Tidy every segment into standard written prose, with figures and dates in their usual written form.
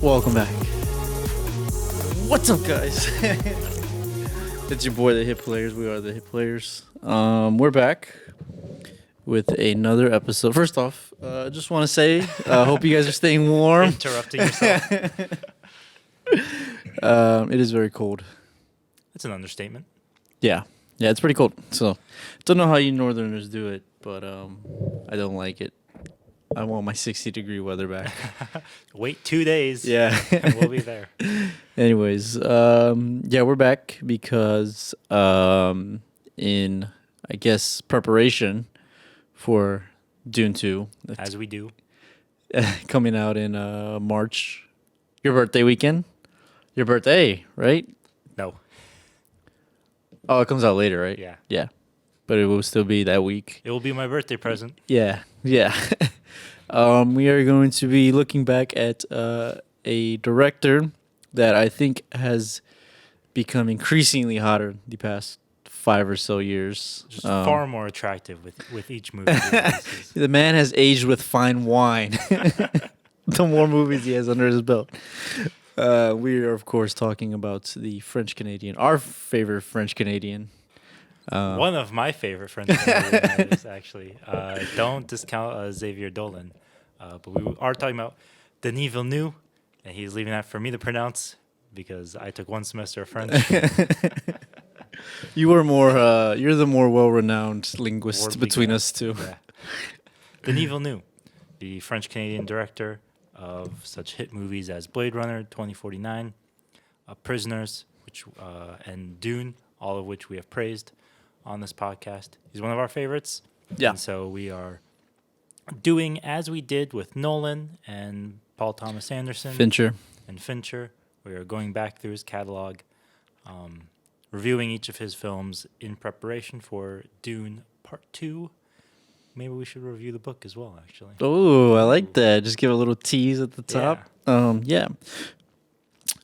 Welcome back. What's up, guys? It's your boy, the Hit Players. We are the Hit Players. We're back with another episode. First off, just want to say, hope you guys are staying warm. Interrupting yourself. It is very cold. That's an understatement. Yeah, it's pretty cold. So, don't know how you Northerners do it, but I don't like it. I want my 60-degree weather back. Wait 2 days. Yeah. And we'll be there. Anyways, we're back because in, I guess, preparation for Dune II. As we do. Coming out in March. Your birthday weekend? Your birthday, right? No. Oh, it comes out later, right? Yeah. Yeah. But it will still be that week. It will be my birthday present. Yeah. We are going to be looking back at a director that I think has become increasingly hotter the past 5 or so years. Just far more attractive with each movie. The man has aged with fine wine. The more movies he has under his belt. We are, of course, talking about the French-Canadian, our favorite French-Canadian. One of my favorite French artists, actually. Don't discount Xavier Dolan. But we are talking about Denis Villeneuve, and he's leaving that for me to pronounce because I took 1 semester of French. You're the more well-renowned linguist between us two. Yeah. Denis Villeneuve, the French-Canadian director of such hit movies as Blade Runner 2049, Prisoners, and Dune, all of which we have praised on this podcast. He's one of our favorites. Yeah. And so we are doing as we did with Nolan and Paul Thomas Anderson. Fincher. We are going back through his catalog, reviewing each of his films in preparation for Dune Part 2. Maybe we should review the book as well, actually. Oh, I like that. Just give a little tease at the top. Yeah.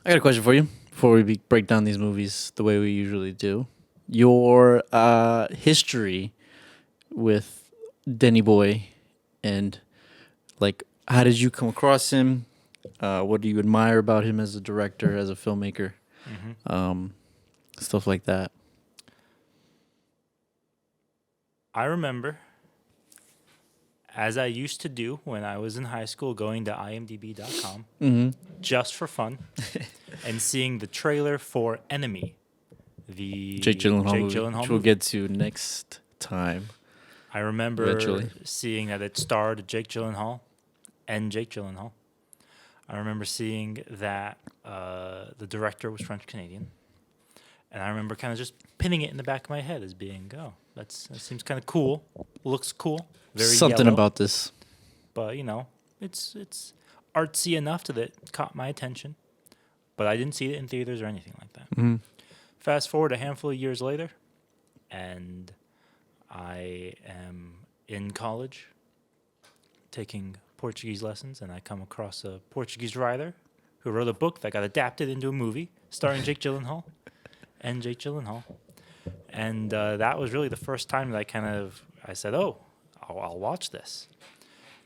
I got a question for you before we break down these movies the way we usually do. Your history with Denny Boy and, like, how did you come across him? What do you admire about him as a director, as a filmmaker? Mm-hmm. Stuff like that. I remember, as I used to do when I was in high school, going to imdb.com just for fun and seeing the trailer for Enemy, the Jake Gyllenhaal movie, which movie. we'll get to next time. I remember eventually seeing that it starred Jake Gyllenhaal and Jake Gyllenhaal. I remember seeing that the director was French-Canadian. And I remember kind of just pinning it in the back of my head as being, that seems kind of cool. Looks cool. Very Something yellow. about this. But, it's artsy enough that it caught my attention. But I didn't see it in theaters or anything like that. Mm-hmm. Fast forward a handful of years later, and I am in college taking Portuguese lessons, and I come across a Portuguese writer who wrote a book that got adapted into a movie starring Jake Gyllenhaal and Jake Gyllenhaal. And that was really the first time that I said, I'll watch this.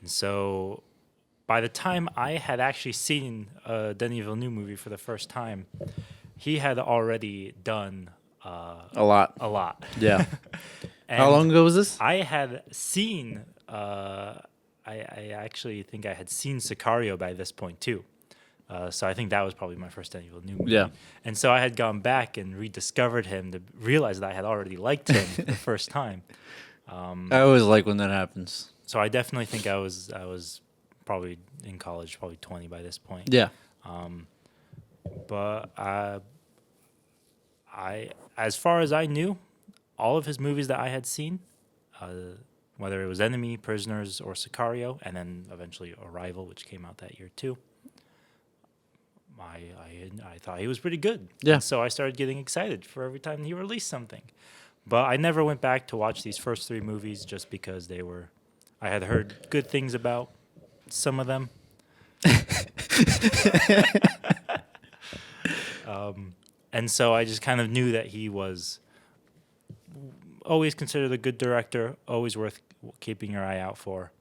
And so by the time I had actually seen a Denis Villeneuve movie for the first time, he had already done a lot. Yeah. How long ago was this? I had seen, I actually think I had seen Sicario by this point too. So I think that was probably my first Denis Villeneuve movie. Yeah. And so I had gone back and rediscovered him to realize that I had already liked him the first time. I always like when that happens. So I definitely think I was probably in college, probably 20 by this point. Yeah. But as far as I knew, all of his movies that I had seen, whether it was Enemy, Prisoners, or Sicario, and then eventually Arrival, which came out that year too, I thought he was pretty good. Yeah. And so I started getting excited for every time he released something. But I never went back to watch these first 3 movies just because I had heard good things about some of them. And so I just kind of knew that he was always considered a good director, always worth keeping your eye out for.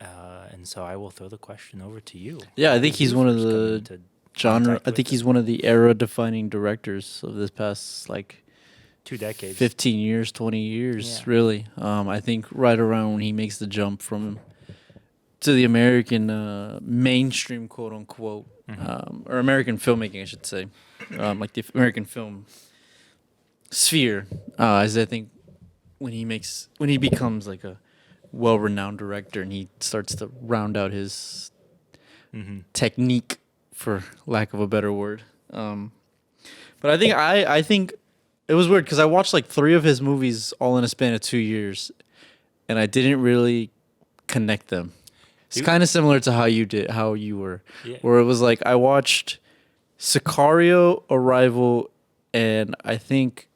And And so I will throw the question over to you. Yeah, I think Did he's you one of first come the into genre. contact I with think it? he's one of the era-defining directors of this past 2 decades. 15 years, 20 years, Yeah. really. I think right around when he makes the jump from to the American mainstream, quote unquote, or American filmmaking, I should say, like the American film sphere, as I think when he becomes like a well-renowned director and he starts to round out his technique, for lack of a better word. But I think it was weird because I watched like 3 of his movies all in a span of 2 years, and I didn't really connect them. It's kind of similar to how you were, where it was like I watched Sicario, Arrival, and I think,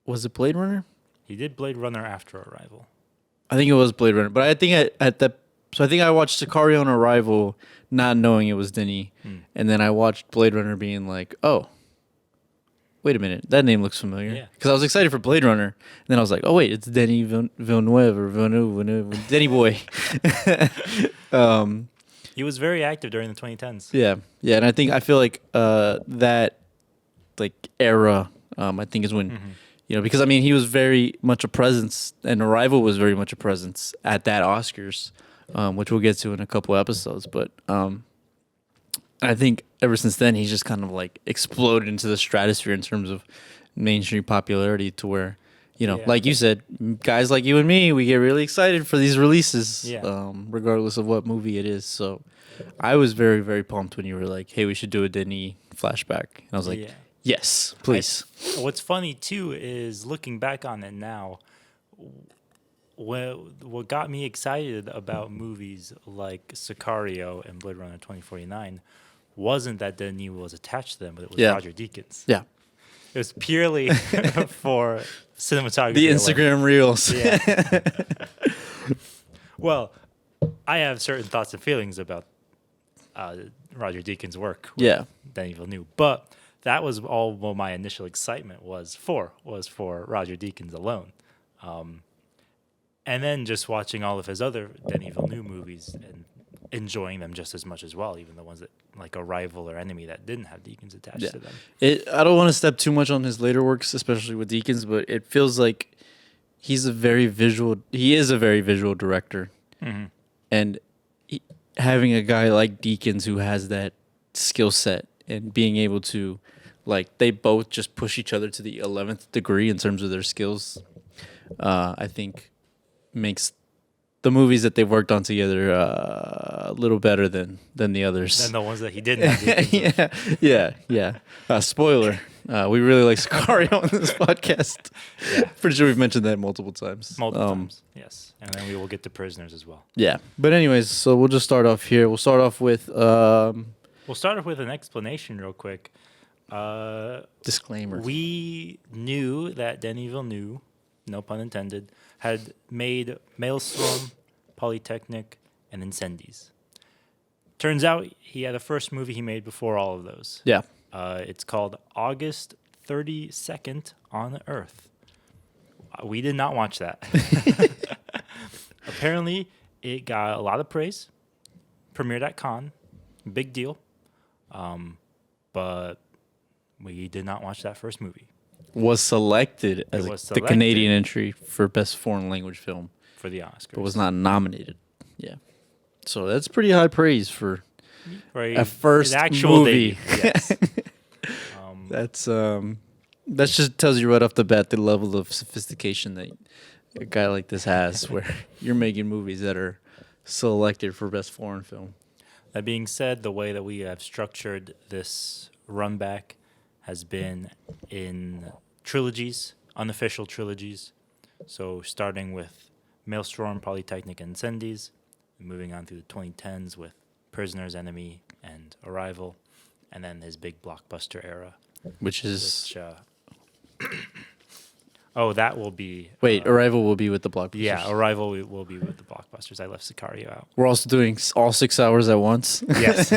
was it Blade Runner? He did Blade Runner after Arrival. I think it was Blade Runner, but I think so I think I watched Sicario and Arrival not knowing it was Denis, and then I watched Blade Runner being like, oh, wait a minute, that name looks familiar. Yeah. Because I was excited for Blade Runner, and then I was like, oh wait, it's Denis Villeneuve or Villeneuve, Denny Boy. He was very active during the 2010s. Yeah, and I feel like that like era, I think is when because I mean he was very much a presence, and Arrival was very much a presence at that Oscars, which we'll get to in a couple episodes. But I think ever since then he's just kind of like exploded into the stratosphere in terms of mainstream popularity, to where like you said, guys like you and me, we get really excited for these releases, regardless of what movie it is. So I was very, very pumped when you were like, hey, we should do a Denis flashback. And I was like, yes, please. What's funny, too, is looking back on it now, what got me excited about movies like Sicario and Blade Runner 2049 wasn't that Denis was attached to them, but it was Roger Deakins. Yeah. It was purely for cinematography. The Instagram reels. Yeah. Well, I have certain thoughts and feelings about Roger Deakins' work. Yeah. Denis Villeneuve. But that was all what my initial excitement was for Roger Deakins alone. And then just watching all of his other Denis Villeneuve movies and enjoying them just as much as well, even the ones that like Arrival or Enemy that didn't have Deakins attached to them. I don't want to step too much on his later works, especially with Deakins, but it feels like he is a very visual director. And having a guy like Deakins who has that skill set and being able to, like, they both just push each other to the 11th degree in terms of their skills, I think makes the movies that they've worked on together a little better than the others. Than the ones that he didn't have. Yeah. Spoiler. We really like Sicario on this podcast. Yeah. Pretty sure we've mentioned that multiple times. Yes. And then we will get to Prisoners as well. Yeah. But anyways, so we'll just start off here. We'll start off with... we'll start off with an explanation real quick. Disclaimer. We knew that Denis Villeneuve, no pun intended, had made Maelstrom, Polytechnique, and Incendies. Turns out he had a first movie he made before all of those. Yeah. It's called August 32nd on Earth. We did not watch that. Apparently, it got a lot of praise. Premiered at Cannes. Big deal. But we did not watch that first movie. Was selected as the Canadian entry for Best Foreign Language Film for the Oscars, but was not nominated. Yeah, so that's pretty high praise for a first movie. Yes. That just tells you right off the bat the level of sophistication that a guy like this has, where you're making movies that are selected for Best Foreign Film. That being said, the way that we have structured this run back has been in trilogies, unofficial trilogies. So starting with Maelstrom, Polytechnique, and Incendies, and moving on through the 2010s with Prisoners, Enemy, and Arrival, and then his big blockbuster era. That will be... Wait, Arrival will be with the blockbusters? Yeah, Arrival will be with the blockbusters. I left Sicario out. We're also doing all 6 hours at once? Yes.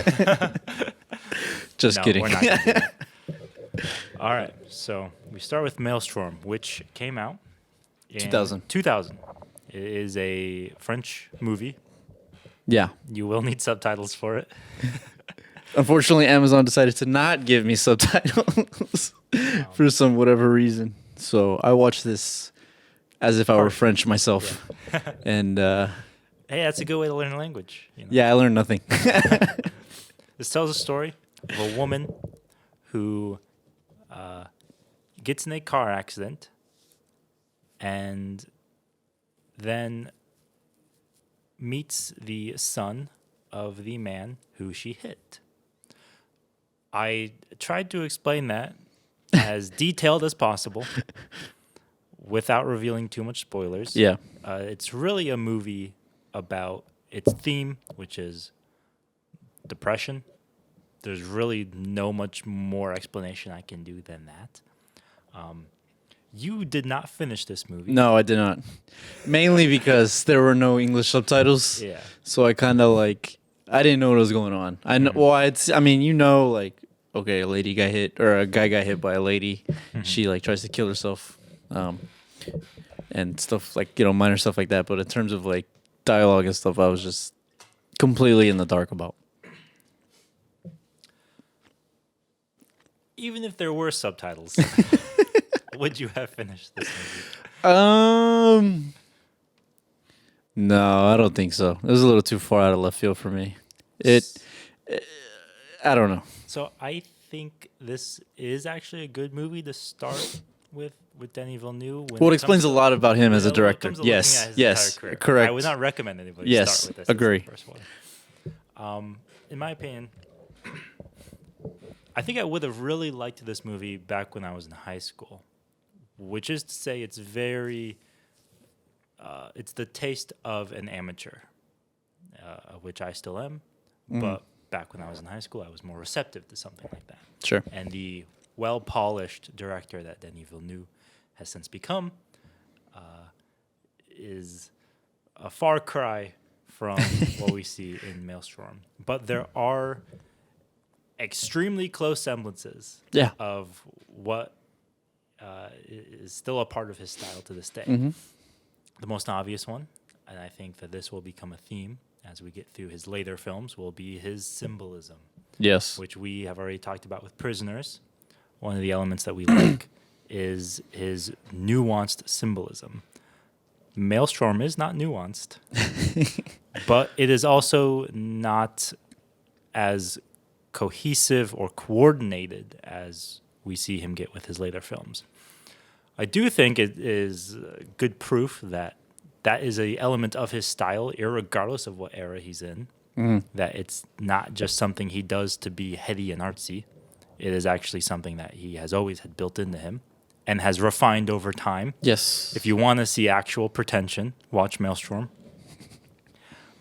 Just kidding. We're not gonna do that. All right, so we start with Maelstrom, which came out in 2000. 2000. It is a French movie Yeah. You will need subtitles for it. Unfortunately, Amazon decided to not give me subtitles for some whatever reason. So I watched this as if I were French myself. Yeah. And Hey, that's a good way to learn a language. You know? yeah, I learned nothing. This tells a story of a woman who gets in a car accident and then meets the son of the man who she hit. I tried to explain that as detailed as possible without revealing too much spoilers. Yeah. It's really a movie about its theme, which is depression. There's really no much more explanation I can do than that. You did not finish this movie. No, I did not. Mainly because there were no English subtitles. Yeah. So I kind of like, I didn't know what was going on. I know, well, I mean, you know, like, okay, a lady got hit, or a guy got hit by a lady. She like tries to kill herself, and stuff like, you know, minor stuff like that. But in terms of like dialogue and stuff, I was just completely in the dark about. Even if there were subtitles, would you have finished this movie? No, I don't think so. It was a little too far out of left field for me. I don't know. So I think this is actually a good movie to start with Denis Villeneuve. Well, it explains a lot about him as a director. Yes, correct. I would not recommend anybody start with this. Agree. As the first one. In my opinion, I think I would have really liked this movie back when I was in high school, which is to say it's very, it's the taste of an amateur, which I still am, but back when I was in high school, I was more receptive to something like that. Sure. And the well-polished director that Denis Villeneuve has since become is a far cry from what we see in Maelstrom. But there are extremely close semblances of what is still a part of his style to this day. The most obvious one, and I think that this will become a theme as we get through his later films, will be his symbolism. Yes. Which we have already talked about with Prisoners. One of the elements that we like is his nuanced symbolism. Maelstrom is not nuanced, but it is also not as cohesive or coordinated as we see him get with his later films. I do think it is good proof that that is an element of his style, irregardless of what era he's in, that it's not just something he does to be heady and artsy. It is actually something that he has always had built into him and has refined over time. Yes. If you want to see actual pretension, watch Maelstrom.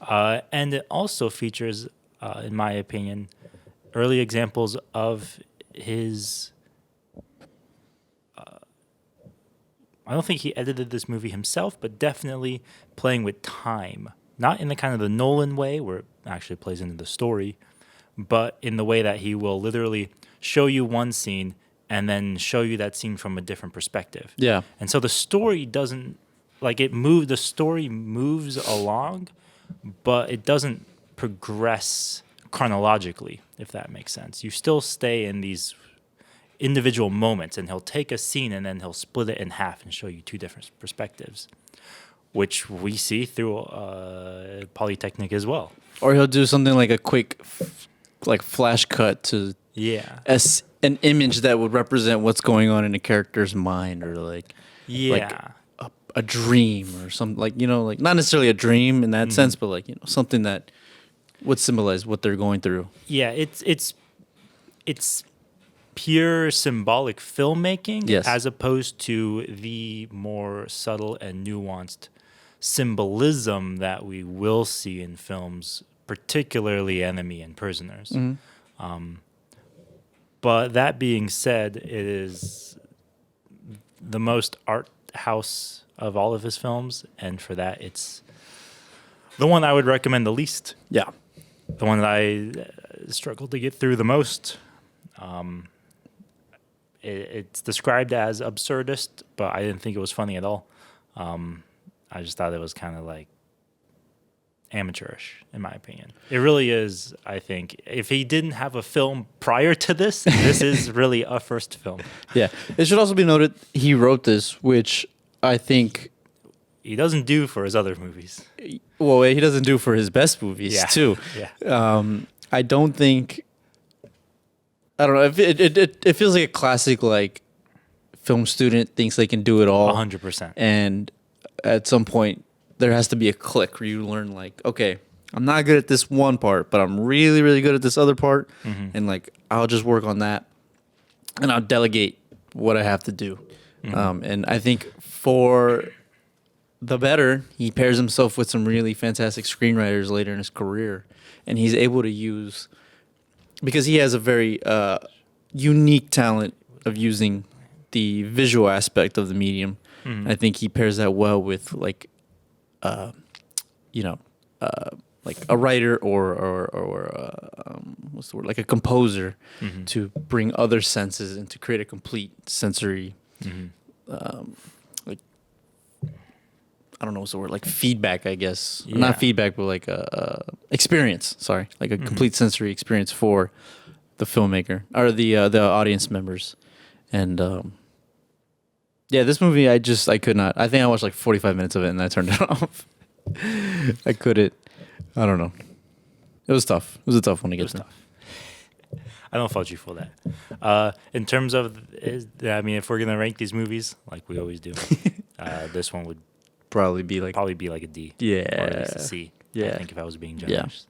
And it also features, in my opinion, early examples of his... I don't think he edited this movie himself, but definitely playing with time. Not in the kind of the Nolan way, where it actually plays into the story, but in the way that he will literally show you one scene and then show you that scene from a different perspective. Yeah. And so the story doesn't, like the story moves along, but it doesn't progress chronologically, if that makes sense. You still stay in these individual moments, and he'll take a scene and then he'll split it in half and show you two different perspectives, which we see through Polytechnique as well. Or he'll do something like a quick, like flash cut to as an image that would represent what's going on in a character's mind, or like a dream or something, like, you know, like not necessarily a dream in that sense, but like, you know, something that would symbolize what they're going through. Yeah, it's pure symbolic filmmaking, as opposed to the more subtle and nuanced symbolism that we will see in films, particularly Enemy and Prisoners. But that being said, it is the most art house of all of his films, and for that, it's the one I would recommend the least. Yeah. The one that I struggled to get through the most. It's described as absurdist, but I didn't think it was funny at all. I just thought it was kind of like amateurish, in my opinion. It really is, I think. If he didn't have a film prior to this, this is really a first film. Yeah. It should also be noted he wrote this, which I think he doesn't do for his other movies. Well, he doesn't do for his best movies too. Yeah. I don't think. I don't know. It feels like a classic like film student thinks they can do it all. 100%. And at some point, there has to be a click where you learn like, okay, I'm not good at this one part, but I'm really, really good at this other part, and like I'll just work on that, and I'll delegate what I have to do. And I think for the better, he pairs himself with some really fantastic screenwriters later in his career, and he's able to use, because he has a very unique talent of using the visual aspect of the medium. I think he pairs that well with like, like a writer or what's the word, like a composer, to bring other senses and to create a complete sensory, like, I don't know what's the word, like feedback, I guess. Yeah. Not feedback, but like a experience. Sorry, like a complete sensory experience for the filmmaker or the audience members. And yeah, this movie I could not. I think I watched like 45 minutes of it and I turned it off. I couldn't. I don't know. It was tough. It was a tough one to get to. I don't fault you for that. In terms of, if we're gonna rank these movies like we always do, this one would probably be like a D. Yeah. Or at least a C. Yeah. I think if I was being generous.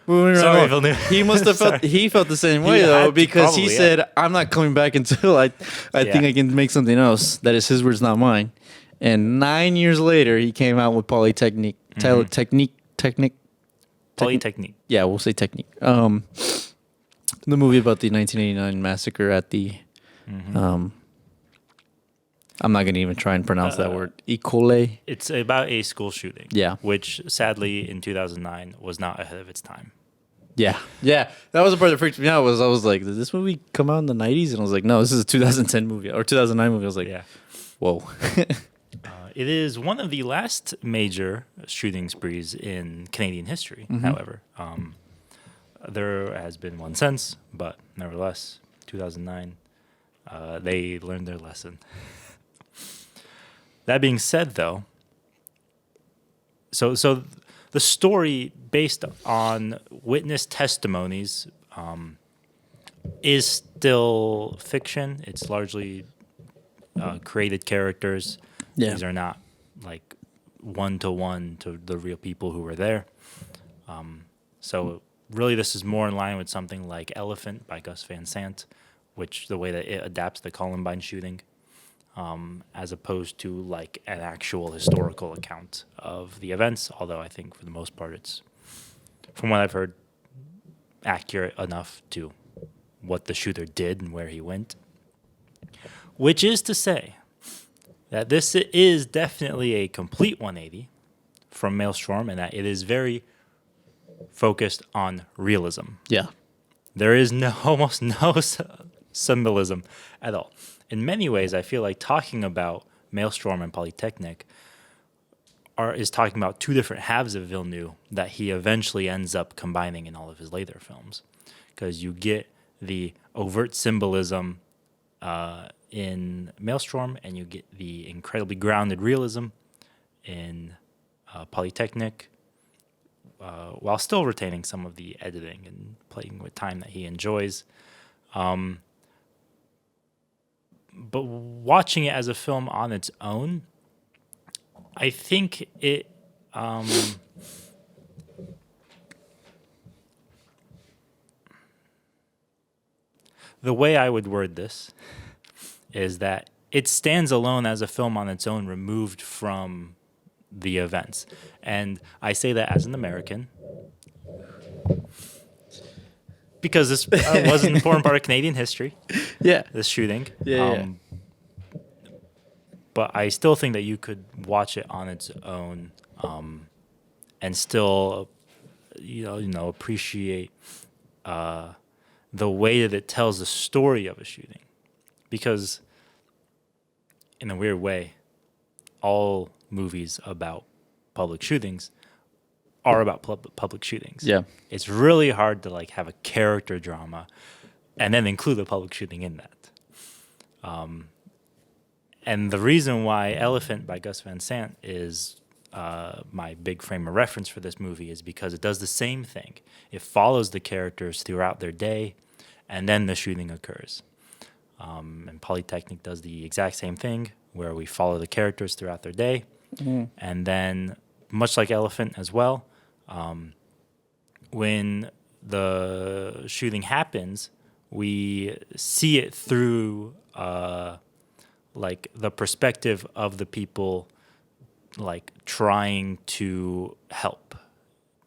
Sorry, Villeneuve. He must have felt the same way though, because he said, "I'm not coming back until I think I can make something else that is his words, not mine." And 9 years later, he came out with Polytechnique. Polytechnique. Yeah, we'll say Technique. The movie about the 1989 massacre at the. I'm not going to even try and pronounce that word. École. It's about a school shooting. Yeah. Which, sadly, in 2009 was not ahead of its time. Yeah. Yeah. That was the part that freaked me out. I was like, did this movie come out in the 90s? And I was like, no, this is a 2010 movie. Or 2009 movie. I was like, whoa. It is one of the last major shooting sprees in Canadian history, however. There has been one since, but nevertheless, 2009, they learned their lesson. That being said, though, so the story based on witness testimonies is still fiction. It's largely created characters. Yeah. These are not like one-to-one to the real people who were there. So really this is more in line with something like Elephant by Gus Van Sant, which the way that it adapts the Columbine shooting, as opposed to like an actual historical account of the events, although I think for the most part it's, from what I've heard, accurate enough to what the shooter did and where he went. Which is to say that this is definitely a complete 180 from Maelstrom, and that it is very focused on realism. Yeah. There is almost no symbolism at all. In many ways, I feel like talking about Maelstrom and Polytechnique is talking about two different halves of Villeneuve that he eventually ends up combining in all of his later films. Because you get the overt symbolism in Maelstrom, and you get the incredibly grounded realism in Polytechnique, while still retaining some of the editing and playing with time that he enjoys. But watching it as a film on its own, I think it the way I would word this is that it stands alone as a film on its own, removed from the events. And I say that as an American, because this was an important part of Canadian history. Yeah. This shooting. Yeah. But I still think that you could watch it on its own, and still, appreciate the way that it tells the story of a shooting. Because, in a weird way, all movies about public shootings are about public shootings. Yeah. It's really hard to like have a character drama and then include the public shooting in that. And the reason why Elephant by Gus Van Sant is my big frame of reference for this movie is because it does the same thing. It follows the characters throughout their day, and then the shooting occurs. And Polytechnique does the exact same thing, where we follow the characters throughout their day, and then, much like Elephant as well, when the shooting happens, we see it through like the perspective of the people like trying to help,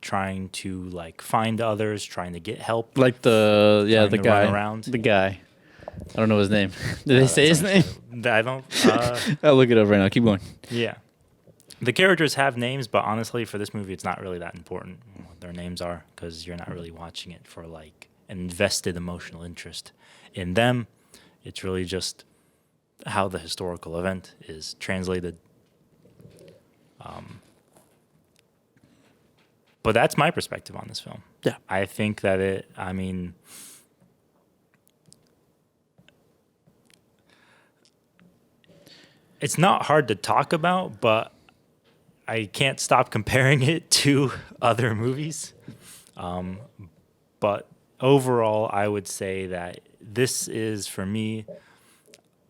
trying to like find others, trying to get help. Like the guy around. The guy. I don't know his name. Did they say his name? I don't. I'll look it up right now. Keep going. Yeah. The characters have names, but honestly, for this movie, it's not really that important what their names are because you're not really watching it for like an invested emotional interest in them. It's really just how the historical event is translated. But that's my perspective on this film. Yeah. I think that it's not hard to talk about, but I can't stop comparing it to other movies. But overall, I would say that this is, for me,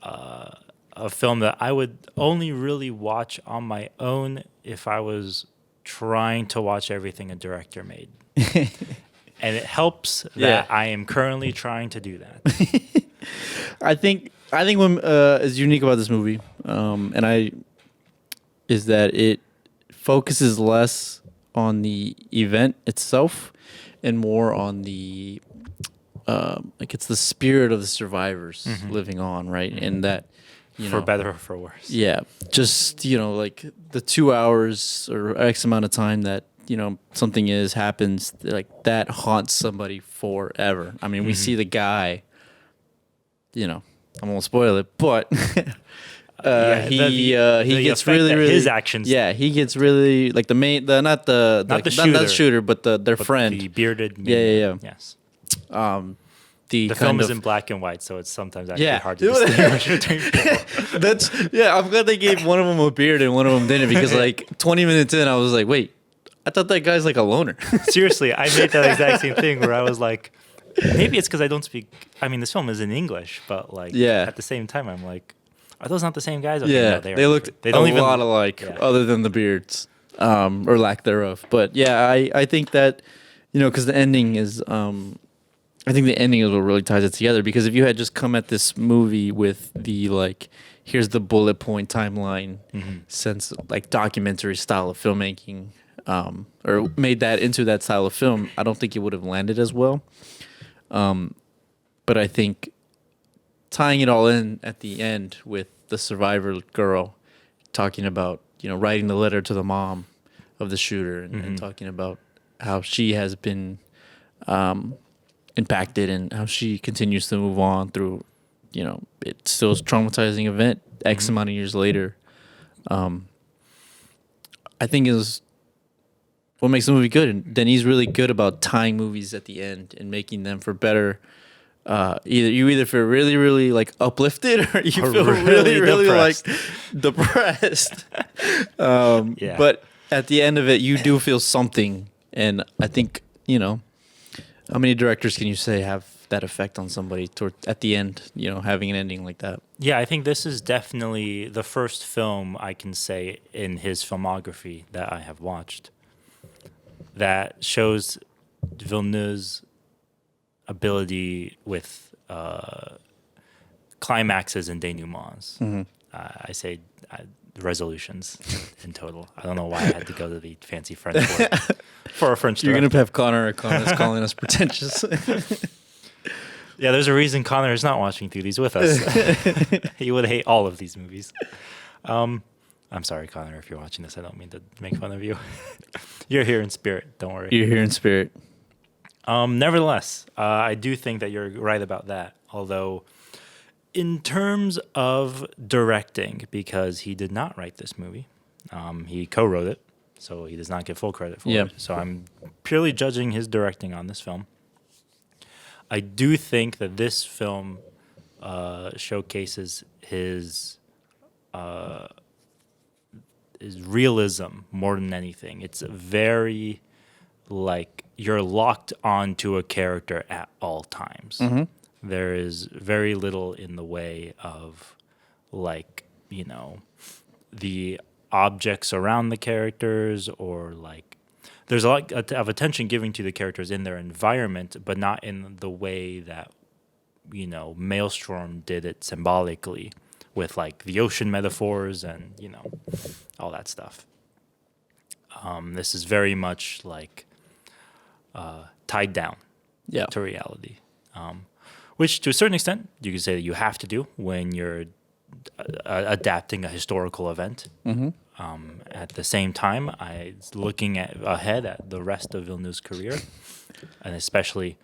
a film that I would only really watch on my own if I was trying to watch everything a director made. And it helps that I am currently trying to do that. I think what is unique about this movie, is that it focuses less on the event itself and more on the like it's the spirit of the survivors living on, right? And that, for better or for worse. Yeah, just like the 2 hours or X amount of time that something happens, like that haunts somebody forever. I mean, we see the guy. I won't spoil it, but he gets really his actions. Yeah, he gets really like not the shooter, but their friend, the bearded man. Yeah. Yes. The film is in black and white, so it's sometimes actually hard to distinguish between people. I'm glad they gave one of them a beard and one of them didn't, because like 20 minutes in, I was like, wait, I thought that guy's like a loner. Seriously, I made that exact same thing where I was like, maybe it's because I don't speak. I mean, this film is in English, but like at the same time, I'm like, are those not the same guys? Okay, yeah, no, they looked a lot alike, other than the beards or lack thereof. But yeah, I think that because the ending is. I think the ending is what really ties it together, because if you had just come at this movie with the like, here's the bullet point timeline, sense like documentary style of filmmaking, or made that into that style of film, I don't think it would have landed as well. But I think tying it all in at the end with the survivor girl talking about writing the letter to the mom of the shooter and talking about how she has been impacted and how she continues to move on through, it's still a traumatizing event X amount of years later. I think is what makes the movie good. And Denis really good about tying movies at the end and making them for better. Either feel really, really like uplifted or you feel really, really depressed. Like depressed. But at the end of it, you do feel something. And I think, how many directors can you say have that effect on somebody at the end, having an ending like that? Yeah, I think this is definitely the first film I can say in his filmography that I have watched that shows Villeneuve's ability with climaxes and denouements. I say resolutions in total. I don't know why I had to go to the fancy French word for a French director. You're going to have Connor calling us pretentious. Yeah, there's a reason Connor is not watching through these with us. He would hate all of these movies. I'm sorry, Connor, if you're watching this. I don't mean to make fun of you. You're here in spirit. Don't worry. You're here in spirit. Nevertheless, I do think that you're right about that. Although, in terms of directing, because he did not write this movie, he co-wrote it. so he does not get full credit for Yeah. it. So I'm purely judging his directing on this film. I do think that this film showcases his realism more than anything. It's very like you're locked onto a character at all times. Mm-hmm. There is very little in the way of like, the objects around the characters, or like there's a lot of attention given to the characters in their environment, but not in the way that Maelstrom did it symbolically with like the ocean metaphors and all that stuff. This is very much like tied down to reality, which to a certain extent you could say that you have to do when you're adapting a historical event. Mm-hmm. At the same time, I was looking ahead at the rest of Villeneuve's career, and especially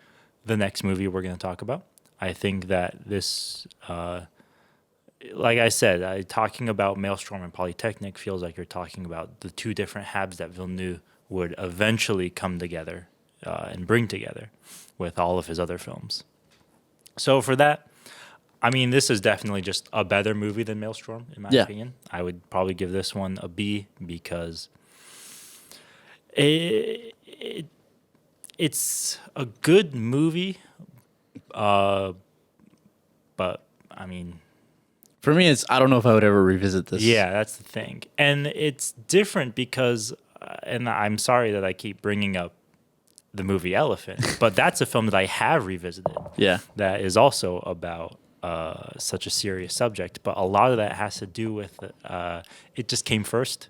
the next movie we're going to talk about. I think that this, like I said, talking about Maelstrom and Polytechnique feels like you're talking about the two different halves that Villeneuve would eventually come together and bring together with all of his other films. So for that, I mean, this is definitely just a better movie than Maelstrom, in my opinion. I would probably give this one a B because it's a good movie, but I mean, for me, I don't know if I would ever revisit this. Yeah, that's the thing, and it's different because, and I'm sorry that I keep bringing up the movie Elephant, but that's a film that I have revisited. Yeah, that is also about such a serious subject, but a lot of that has to do with it just came first,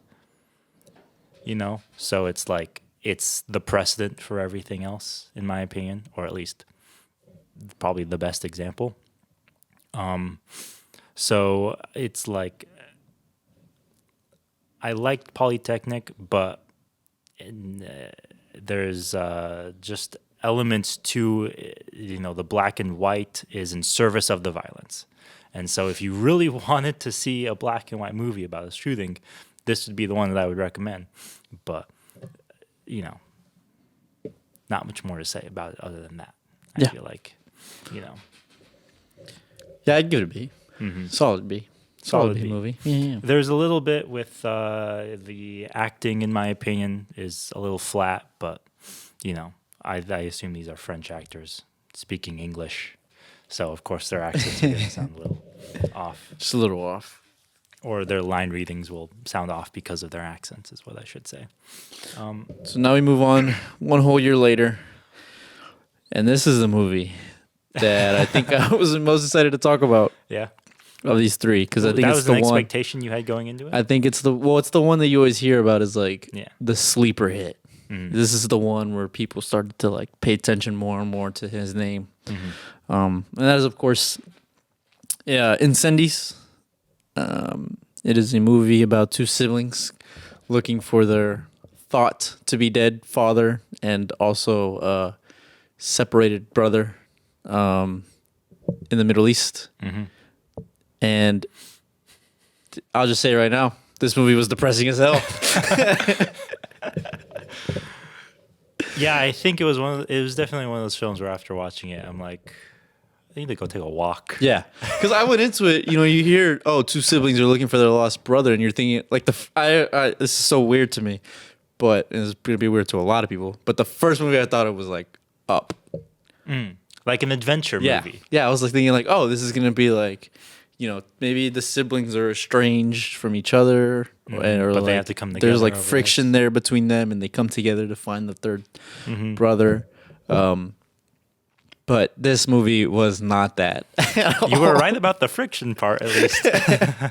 so it's like it's the precedent for everything else, in my opinion, or at least probably the best example. So it's like I liked Polytechnique, but there's just elements to the black and white is in service of the violence, and so if you really wanted to see a black and white movie about a shooting, this would be the one that I would recommend. But not much more to say about it other than that. I feel like yeah, I'd give it a B. Mm-hmm. Solid B. Solid B movie. Yeah. There's a little bit with the acting, in my opinion, is a little flat, but I assume these are French actors speaking English, so of course their accents are going to sound a little off. Just a little off. Or their line readings will sound off because of their accents, is what I should say. So now we move on one whole year later, and this is the movie that I think I was the most excited to talk about. Yeah. Of these three, because I think that it's was the an one expectation you had going into it. I think it's the one that you always hear about is like the sleeper hit. Mm-hmm. This is the one where people started to like pay attention more and more to his name. Mm-hmm. And that is of course Incendies. It is a movie about two siblings looking for their thought to be dead father and also separated brother in the Middle East. Mm-hmm. And I'll just say right now, this movie was depressing as hell. Yeah, I think it was definitely one of those films where after watching it, I'm like, I need to go take a walk. Yeah, because I went into it, you hear, two siblings are looking for their lost brother, and you're thinking like this is so weird to me, but it's gonna be weird to a lot of people. But the first movie I thought it was like Up, like an adventure movie. Yeah, I was like thinking like, this is gonna be like, maybe the siblings are estranged from each other, or but like, they have to come together. There's like friction there between them, and they come together to find the third brother. But this movie was not that. You were right about the friction part, at least. Yeah,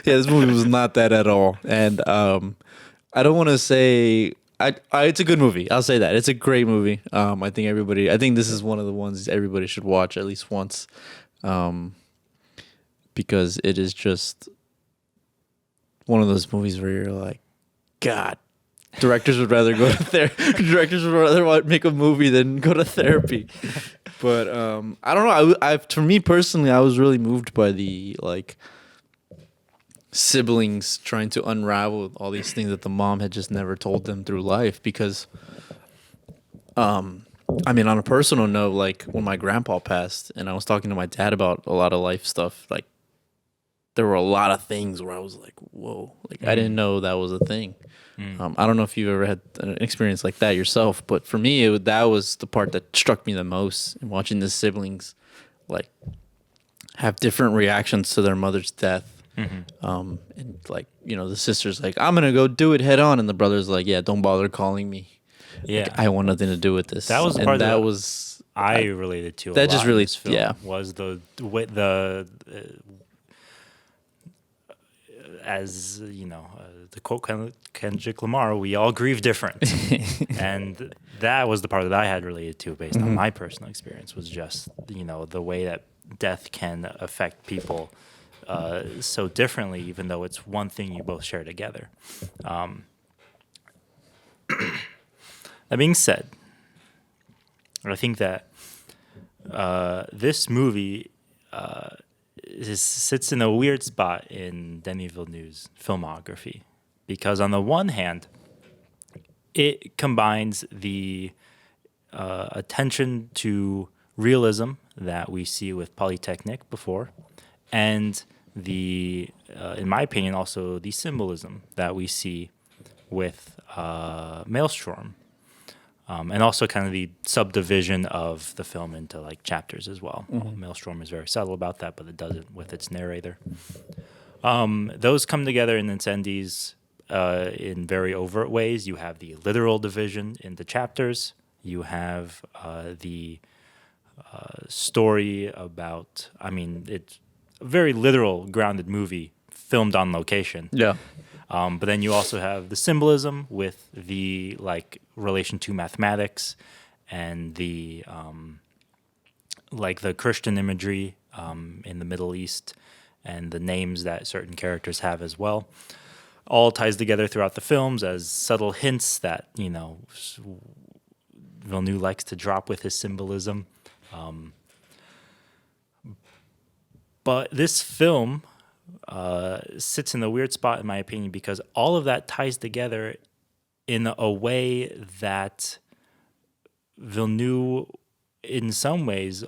this movie was not that at all. And I don't want to say it's a good movie. I'll say that it's a great movie. I think this is one of the ones everybody should watch at least once, because it is just one of those movies where you're like, God, directors would rather go to therapy. Directors would rather make a movie than go to therapy. But I don't know. For me personally, I was really moved by the siblings trying to unravel all these things that the mom had just never told them through life. Because, I mean, on a personal note, like when my grandpa passed, and I was talking to my dad about a lot of life stuff, like there were a lot of things where I was like, whoa, like I didn't know that was a thing. I don't know if you've ever had an experience like that yourself, but for me, that was the part that struck me the most in watching the siblings like have different reactions to their mother's death. And like, you know, the sister's like, I'm going to go do it head on. And the brother's like, yeah, don't bother calling me. Yeah. Like, I want nothing to do with this. That was the and part that that was, I related to. that a just lot really, in this film yeah. was the as you know, to quote Kendrick Lamar, we all grieve different, and that was the part that I had related to based on my personal experience. Was just, you know, the way that death can affect people so differently, even though it's one thing you both share together. That being said, I think that this movie sits in a weird spot in Denis Villeneuve's filmography, because on the one hand, it combines the attention to realism that we see with Polytechnique before, and the, in my opinion, also the symbolism that we see with Maelstrom. And also kind of the subdivision of the film into like chapters as well. Maelstrom is very subtle about that, but it does it with its narrator. Those come together in Incendies in very overt ways. You have the literal division into chapters. You have the story about, I mean, it's a very literal, grounded movie filmed on location. Yeah. But then you also have the symbolism with the like relation to mathematics and the like the Christian imagery in the Middle East and the names that certain characters have as well. All ties together throughout the films as subtle hints that, you know, Villeneuve likes to drop with his symbolism. But this film sits in a weird spot, in my opinion, because all of that ties together in a way that Villeneuve, in some ways,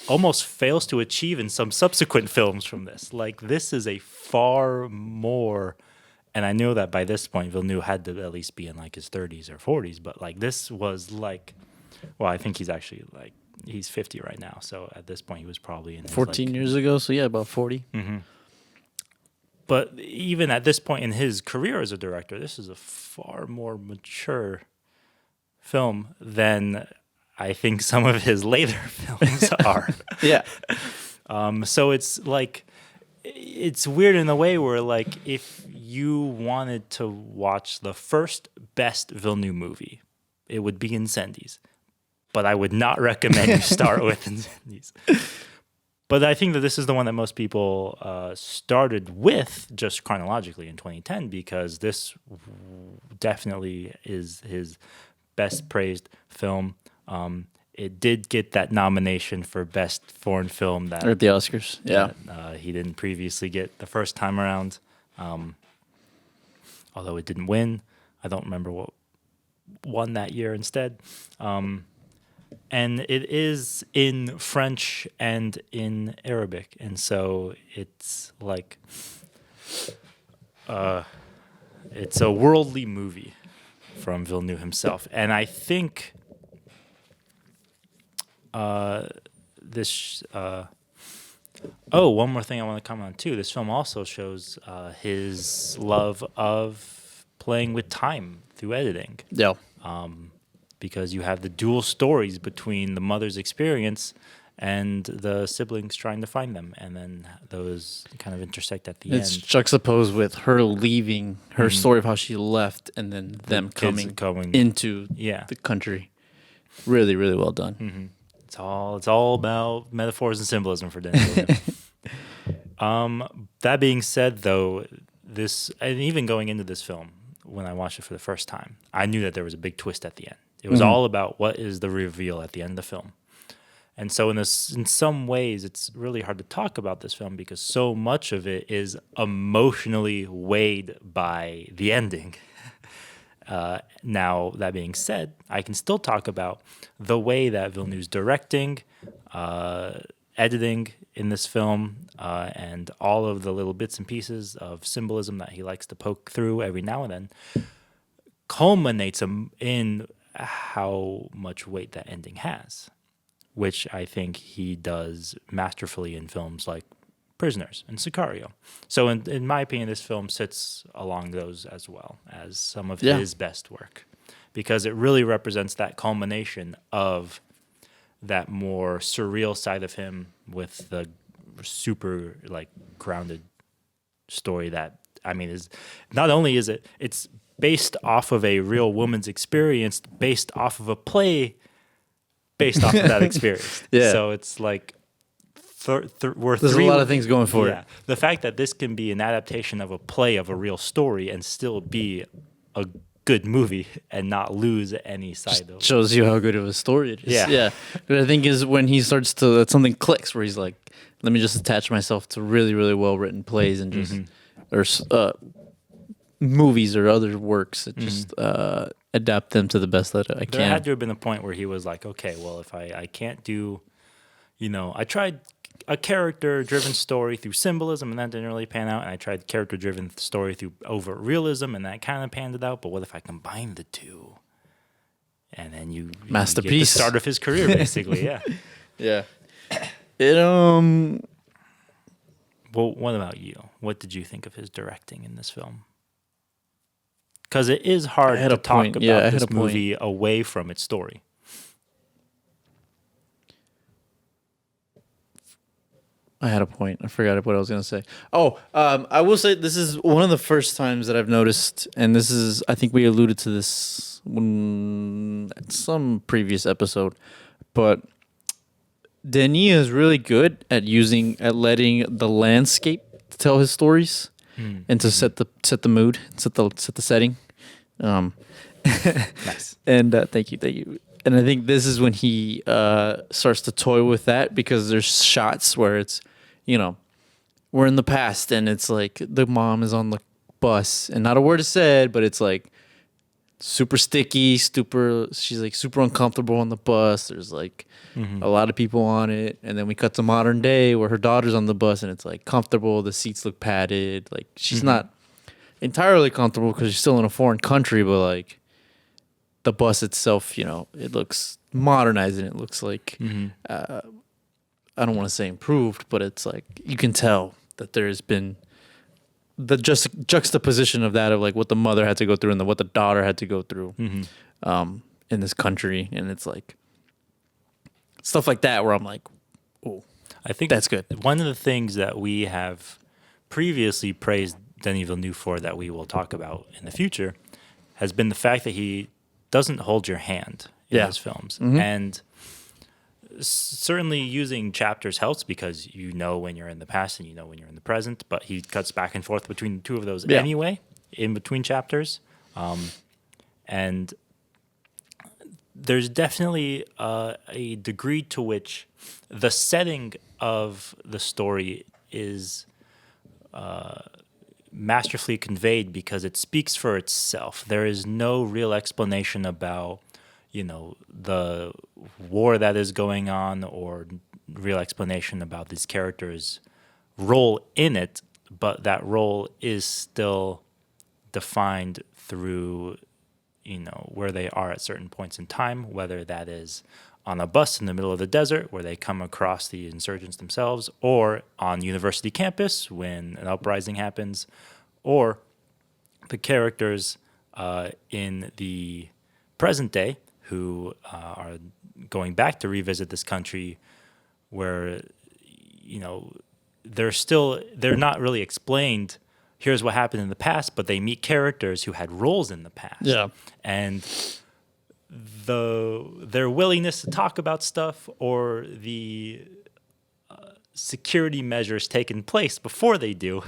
almost fails to achieve in some subsequent films from this. Like, this is a far more, and I know that by this point, Villeneuve had to at least be in like his 30s or 40s, but like this was like, well, I think he's actually like, he's 50 right now. So at this point, he was probably in his 14 like, years ago. So yeah, about 40. But even at this point in his career as a director, this is a far more mature film than I think some of his later films are. Yeah. So it's like, it's weird in a way where like if you wanted to watch the first best Villeneuve movie, it would be Incendies. But I would not recommend you start with Incendies. But I think that this is the one that most people started with just chronologically in 2010, because this definitely is his best praised film. It did get that nomination for best foreign film that Or at the Oscars. Yeah. he didn't previously get the first time around. Although it didn't win. I don't remember what won that year instead. And it is in French and in Arabic. And so it's like, it's a worldly movie from Villeneuve himself. And I think this, one more thing I want to comment on too. This film also shows his love of playing with time through editing. Yeah. Because you have the dual stories between the mother's experience and the siblings trying to find them, and then those kind of intersect at the It's end. juxtaposed with her leaving, her story of how she left, and then them coming into the country. Really, really well done. It's all about metaphors and symbolism for Denis Villeneuve. That being said, though, this, and even going into this film, when I watched it for the first time, I knew that there was a big twist at the end. It was all about what is the reveal at the end of the film. And so in some ways, it's really hard to talk about this film because so much of it is emotionally weighed by the ending. Now, that being said, I can still talk about the way that Villeneuve's directing, editing in this film, and all of the little bits and pieces of symbolism that he likes to poke through every now and then culminates in how much weight that ending has, which I think he does masterfully in films like Prisoners and Sicario. So in my opinion, this film sits along those as well as some of his best work, because it really represents that culmination of that more surreal side of him with the super like grounded story that, I mean, is not only is it's based off of a real woman's experience, based off of a play based off of that experience. Yeah. So it's like there's a lot of things going for it. The fact that this can be an adaptation of a play of a real story and still be a good movie and not lose any side of it shows you how good of a story it is. Yeah. But I think is when he starts to something clicks where he's like, let me just attach myself to really, really well written plays and just or movies or other works that just adapt them to the best that I can. There had to have been a point where he was like, okay, well, if I can't do, I tried a character-driven story through symbolism, and that didn't really pan out. And I tried character-driven story through overt realism, and that kind of panned it out. But what if I combine the two? And then you masterpiece, get the start of his career, basically. Yeah. It Well, what about you? What did you think of his directing in this film? Because it is hard to talk about this movie away from its story. I had a point. I forgot what I was going to say. I will say this is one of the first times that I've noticed, and this is, I think we alluded to this at some previous episode, but Denis is really good at letting the landscape tell his stories and to set the mood, set the setting. Nice. And thank you. And I think this is when he starts to toy with that, because there's shots where it's, we're in the past and it's like the mom is on the bus and not a word is said, but it's like super sticky, she's like super uncomfortable on the bus. There's like a lot of people on it. And then we cut to modern day where her daughter's on the bus and it's like comfortable. The seats look padded. Like she's not entirely comfortable because she's still in a foreign country, but like the bus itself, it looks modernized and it looks like, I don't want to say improved, but it's like you can tell that there's been the juxtaposition of that, of like what the mother had to go through and what the daughter had to go through in this country. And it's like stuff like that where I'm like, oh, I think that's good. One of the things that we have previously praised Denis Villeneuve for, that we will talk about in the future, has been the fact that he doesn't hold your hand in his films. And certainly using chapters helps, because when you're in the past and when you're in the present, but he cuts back and forth between the two of those anyway, in between chapters. And there's definitely a degree to which the setting of the story is masterfully conveyed, because it speaks for itself. There is no real explanation about the war that is going on, or real explanation about these characters' role in it, but that role is still defined through, where they are at certain points in time, whether that is on a bus in the middle of the desert where they come across the insurgents themselves, or on university campus when an uprising happens, or the characters in the present day who are going back to revisit this country, where they're not really explained, here's what happened in the past, but they meet characters who had roles in the past. And their willingness to talk about stuff, or the security measures taken place before they do,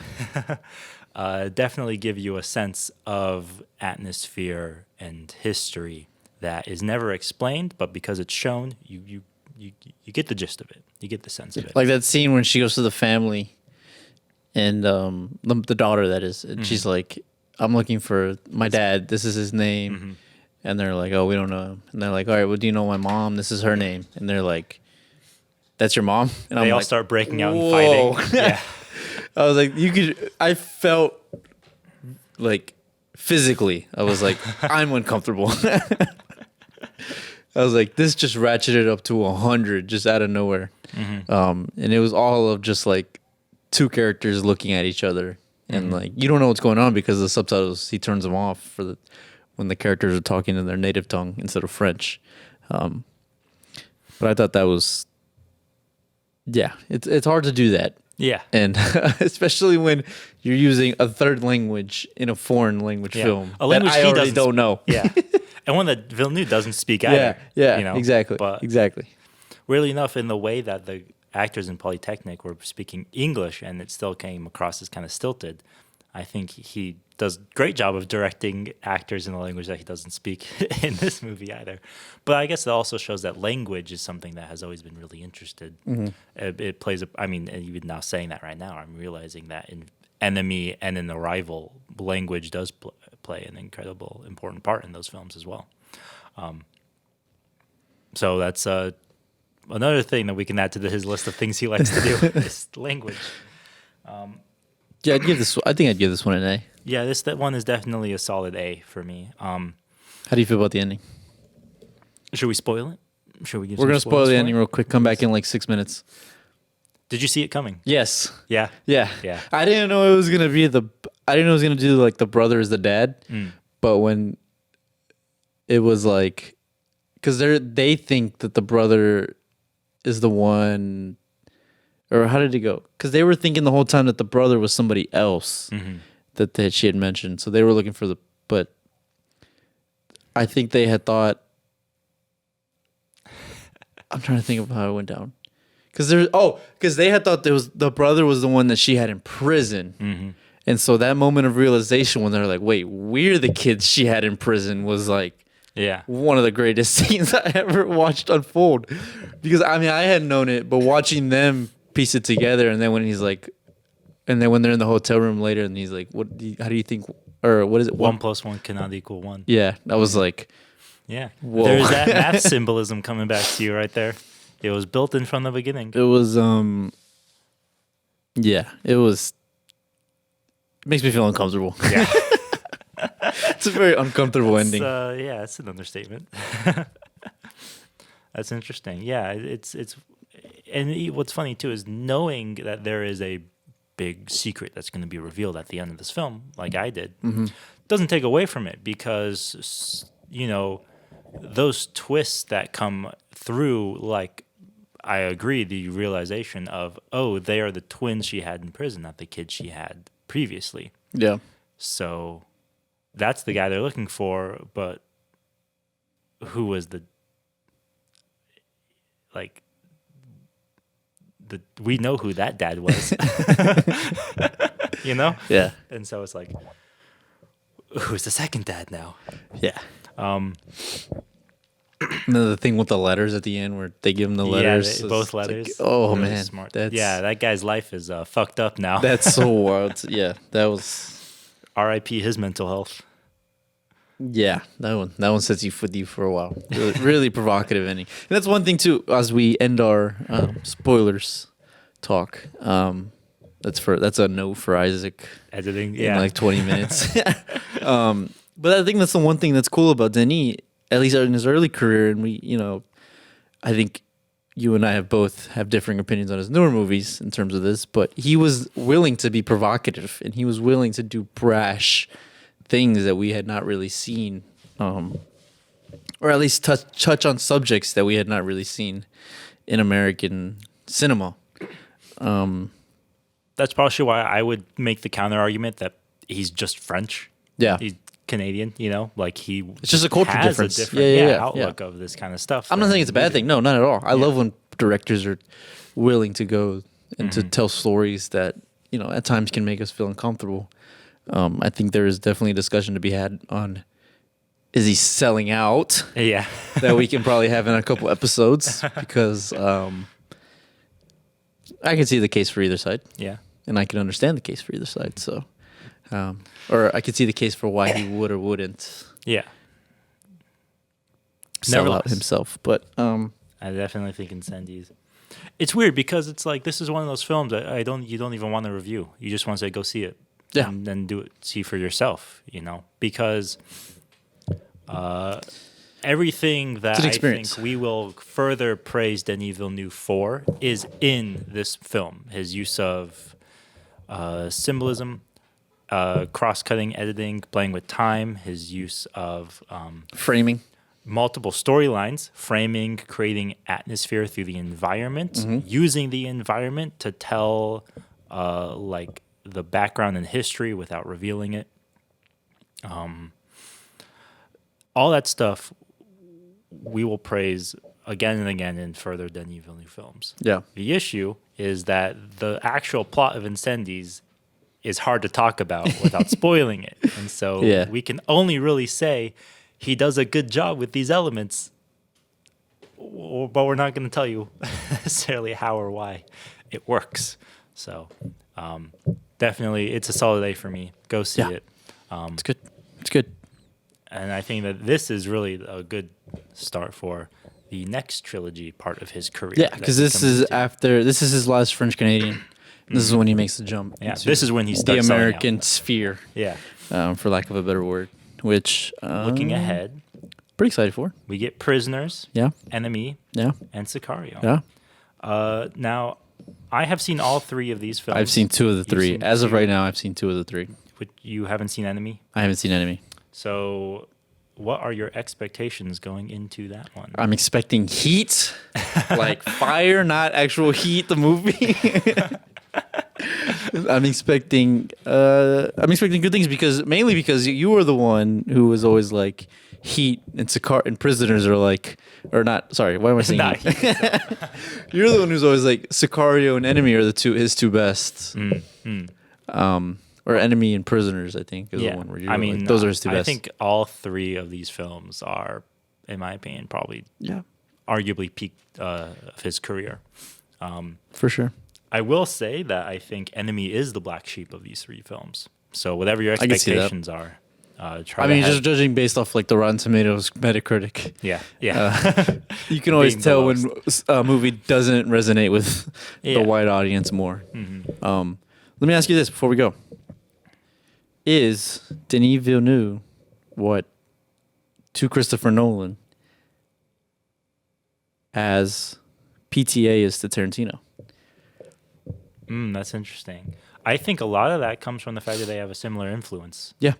definitely give you a sense of atmosphere and history that is never explained, but because it's shown, you you get the gist of it. You get the sense of it. Like that scene when she goes to the family, and the daughter that is, and she's like, "I'm looking for my dad. This is his name." And they're like, "Oh, we don't know him." And they're like, "All right, well, do you know my mom? This is her name." And they're like, "That's your mom?" And they all like, start breaking out and "Whoa." fighting. Yeah. I was like, I felt like physically, I was like, I'm uncomfortable. I was like, this just ratcheted up to 100 just out of nowhere. And it was all of just like two characters looking at each other. And like, you don't know what's going on because the subtitles, he turns them off when the characters are talking in their native tongue instead of French. But I thought that was, it's hard to do that. Yeah. And especially when you're using a third language in a foreign language film a language that I he already doesn't don't know. Yeah. And one that Villeneuve doesn't speak either. Yeah, you know? exactly. But exactly. weirdly enough, in the way that the actors in Polytechnique were speaking English and it still came across as kind of stilted, I think he does a great job of directing actors in a language that he doesn't speak in this movie either. But I guess it also shows that language is something that has always been really interested. It plays I mean, even now saying that right now, I'm realizing that in Enemy and in Arrival, language does play an incredible, important part in those films as well. So that's another thing that we can add to his list of things he likes to do is language. Yeah, I think I'd give this one an A. Yeah, that one is definitely a solid A for me. How do you feel about the ending? Should we spoil it? Should we give? We're gonna spoil the ending it? real quick. Come back in like 6 minutes. Did you see it coming? Yes. Yeah. Yeah. Yeah. I didn't know it was gonna be I didn't know it was gonna do like the brother is the dad. But when it was like, because they think that the brother is the one, or how did it go? Because they were thinking the whole time that the brother was somebody else that she had mentioned. So they were looking for but I think they had thought. I'm trying to think of how it went down. Because they had thought the brother was the one that she had in prison. And so that moment of realization when they're like, wait, we're the kids she had in prison was like one of the greatest scenes I ever watched unfold. Because I mean, I hadn't known it, but watching them piece it together, and then when he's like, and then when they're in the hotel room later and he's like, how do you think, or what is it? 1 + 1 cannot equal 1. Yeah, that was like, yeah. whoa. There's that math symbolism coming back to you right there. It was built in from the beginning. It was, it makes me feel uncomfortable. Yeah. It's a very uncomfortable ending. Yeah, it's an understatement. That's interesting. Yeah, it's and what's funny too is knowing that there is a big secret that's going to be revealed at the end of this film, like I did, doesn't take away from it because those twists that come through, like I agree, the realization of they are the twins she had in prison, not the kids she had previously. Yeah. So that's the guy they're looking for, but who was we know who that dad was. Yeah. And so it's like, who's the second dad now? Yeah. Another thing with the letters at the end where they give him the letters. Yeah, both letters. Like, oh, really man. smart. That guy's life is fucked up now. That's so wild. Yeah, that was... R.I.P. his mental health. Yeah, that one sets you with you for a while. Really, really provocative ending. And that's one thing too. As we end our spoilers talk, that's a no for Isaac. Editing, in like 20 minutes. But I think that's the one thing that's cool about Denis, at least in his early career, and I think you and I have differing opinions on his newer movies in terms of this, but he was willing to be provocative and he was willing to do brash things that we had not really seen, or at least touch on subjects that we had not really seen in American cinema. That's partially why I would make the counter argument that he's just French. Yeah. He's Canadian, it's just a culture has difference. A different Yeah. outlook of this kind of stuff. I'm not saying it's a bad thing. No, not at all. I love when directors are willing to go and to tell stories that, at times can make us feel uncomfortable. I think there is definitely a discussion to be had on is he selling out? Yeah. That we can probably have in a couple episodes because I can see the case for either side. Yeah. And I can understand the case for either side. So, or I could see the case for why he would or wouldn't. Yeah. Sell out himself. But I definitely think Incendies. It's weird because it's like this is one of those films that you don't even want to review. You just want to say go see it. Yeah. And then see for yourself, because everything that I think we will further praise Denis Villeneuve for is in this film. His use of symbolism, cross-cutting editing, playing with time, his use of framing. Multiple storylines, framing, creating atmosphere through the environment, using the environment to tell like the background and history without revealing it. All that stuff we will praise again and again in further Denis Villeneuve films. Yeah. The issue is that the actual plot of Incendies is hard to talk about without spoiling it. And so we can only really say he does a good job with these elements, but we're not going to tell you necessarily how or why it works. So definitely it's a solid A for me. Go see it. It's good. It's good. And I think that this is really a good start for the next trilogy part of his career. Yeah, because this is his last French Canadian. This is when he makes the jump. Yeah, this is when he starts the American sphere. Yeah, for lack of a better word. Which looking ahead, pretty excited for. We get Prisoners. Yeah. Enemy. Yeah. And Sicario. Yeah. Now, I have seen all three of these films. I've seen two of the three. As of right now, I've seen two of the three. But you haven't seen Enemy? I haven't seen Enemy. So, what are your expectations going into that one? I'm expecting heat, like fire, not actual heat. The movie. I'm expecting good things mainly because you were the one who was always like Heat and and Prisoners are like, or not. Sorry, why am I saying Heat? You're the one who's always like Sicario and Enemy are his two best. Or Enemy and Prisoners, I think, is the one where you're like, those are his two best. I think all three of these films are, in my opinion, probably arguably peak of his career. For sure. I will say that I think Enemy is the black sheep of these three films. So whatever your expectations are, just judging based off like the Rotten Tomatoes Metacritic. Yeah. You can always tell when a movie doesn't resonate with the wide audience more. Let me ask you this before we go. Is Denis Villeneuve what to Christopher Nolan as PTA is to Tarantino? That's interesting. I think a lot of that comes from the fact that they have a similar influence. Yeah.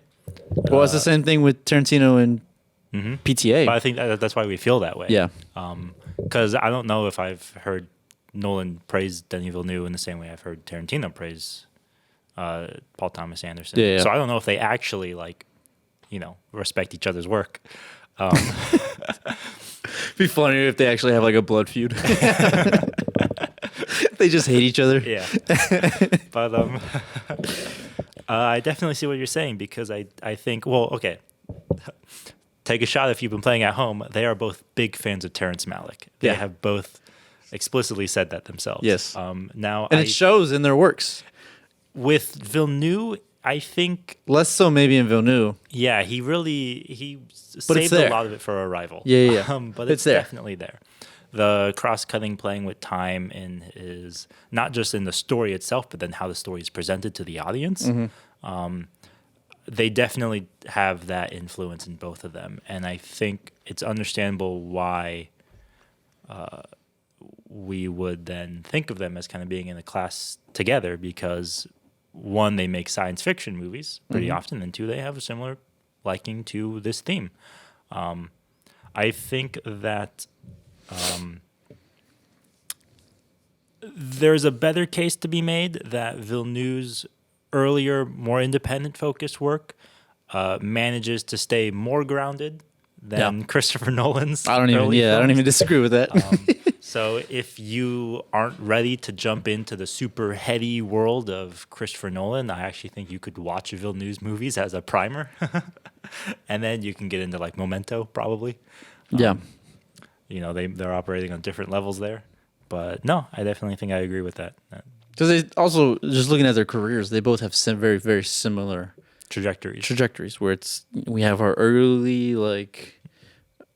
Well, it's the same thing with Tarantino and PTA. But I think that's why we feel that way. Yeah. Because I don't know if I've heard Nolan praise Denis Villeneuve in the same way I've heard Tarantino praise Paul Thomas Anderson. Yeah. So I don't know if they actually respect each other's work. It'd be funnier if they actually have like a blood feud. They just hate each other. Yeah. But I definitely see what you're saying because I think, well, okay. Take a shot if you've been playing at home. They are both big fans of Terrence Malick. They have both explicitly said that themselves. Yes. And it shows in their works. With Villeneuve, I think less so maybe in Villeneuve. Yeah, he saved a lot of it for Arrival. Yeah. But it's definitely there. The cross-cutting, playing with time, is not just in the story itself, but then how the story is presented to the audience. They definitely have that influence in both of them, and I think it's understandable why we would then think of them as kind of being in a class together because, one, they make science fiction movies pretty often, and two, they have a similar liking to this theme. I think that there's a better case to be made that Villeneuve's earlier, more independent-focused work manages to stay more grounded than Christopher Nolan's. I don't even disagree with that. So if you aren't ready to jump into the super heady world of Christopher Nolan, I actually think you could watch Villeneuve's movies as a primer. And then you can get into like Memento, probably. Yeah. They're operating on different levels there. But no, I definitely think I agree with that. Because they also, just looking at their careers, they both have very, very similar trajectories where we have our early, like,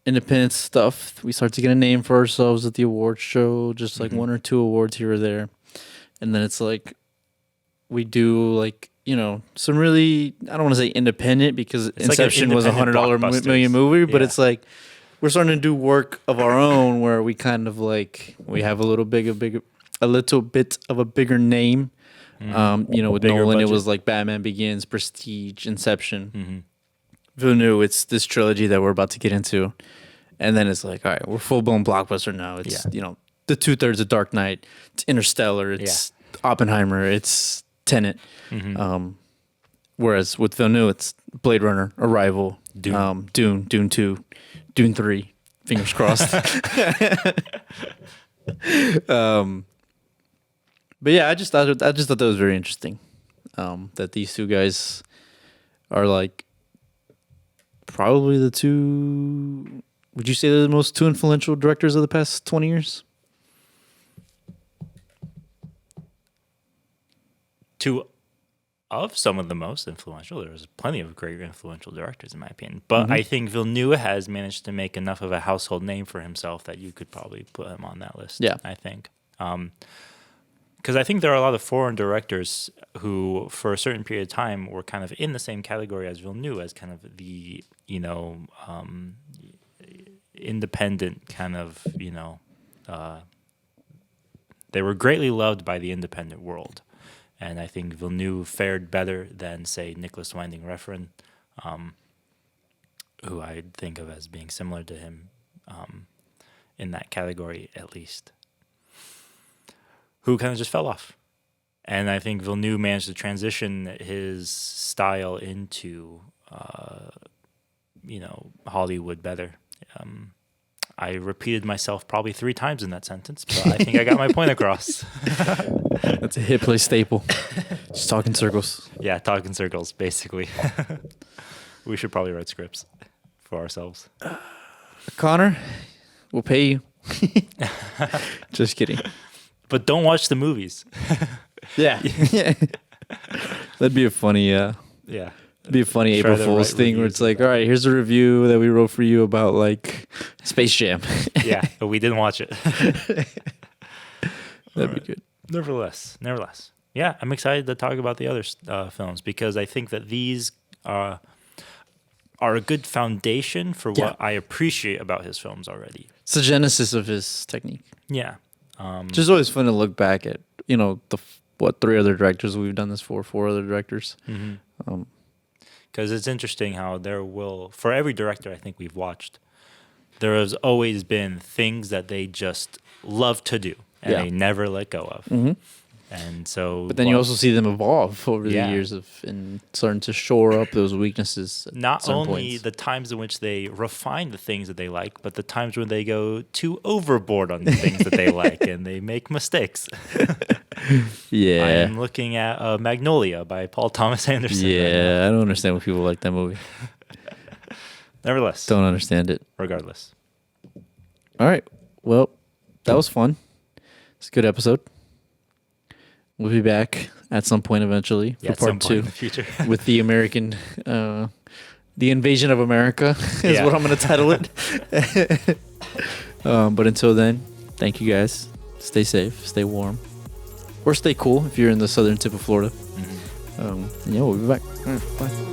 independent stuff. We start to get a name for ourselves at the award show, just like one or two awards here or there. And then it's like, we do like, some really, I don't want to say independent because it's Inception was $100 million movie, but it's like, we're starting to do work of our own where we kind of like, we have a little bit of a bigger name. With Nolan, budget. It was like Batman Begins, Prestige, Inception. Villeneuve, it's this trilogy that we're about to get into. And then it's like, all right, we're full-blown blockbuster now. It's, the 2/3 of Dark Knight. It's Interstellar. It's Oppenheimer. It's Tenet. Whereas with Villeneuve, it's Blade Runner, Arrival, Dune, Dune 2, Dune 3. Fingers crossed. But yeah, I just thought that was very interesting. That these two guys are like probably the two. Would you say they're the most two influential directors of the past 20 years? Two of some of the most influential. There's plenty of great influential directors, in my opinion. But I think Villeneuve has managed to make enough of a household name for himself that you could probably put him on that list. Yeah, I think. Because I think there are a lot of foreign directors who, for a certain period of time, were kind of in the same category as Villeneuve, as kind of the, independent kind of, they were greatly loved by the independent world. And I think Villeneuve fared better than, say, Nicholas Winding Refn, who I think of as being similar to him in that category, at least, who kind of just fell off. And I think Villeneuve managed to transition his style into, Hollywood better. I repeated myself probably 3 times in that sentence, but I think I got my point across. That's a hit play staple. Just talk in circles. Yeah, talk in circles, basically. We should probably write scripts for ourselves. Connor, we'll pay you. Just kidding. But don't watch the movies. Yeah. That'd be a funny It'd be a funny April Fool's thing where it's like, all right, here's a review that we wrote for you about like Space Jam. Yeah, but we didn't watch it. That'd be good. Nevertheless. Yeah, I'm excited to talk about the other films because I think that these are a good foundation for what I appreciate about his films already. It's the genesis of his technique. Yeah. It's just always fun to look back at, 3 other directors we've done this for, 4 other directors. Because it's interesting how for every director I think we've watched, there has always been things that they just love to do and they never let go of. And so, but then you also see them evolve over the years and starting to shore up those weaknesses. Not only the times in which they refine the things that they like, but the times when they go too overboard on the things that they like and they make mistakes. I'm looking at Magnolia by Paul Thomas Anderson. Yeah, right, I don't understand why people like that movie. Nevertheless. Don't understand it. Regardless. All right. Well, that was fun. It's a good episode. We'll be back at some point eventually for part 2 in the future. With the American, the invasion of America is what I'm going to title it. But until then, thank you guys. Stay safe, stay warm, or stay cool if you're in the southern tip of Florida. We'll be back. All right, bye.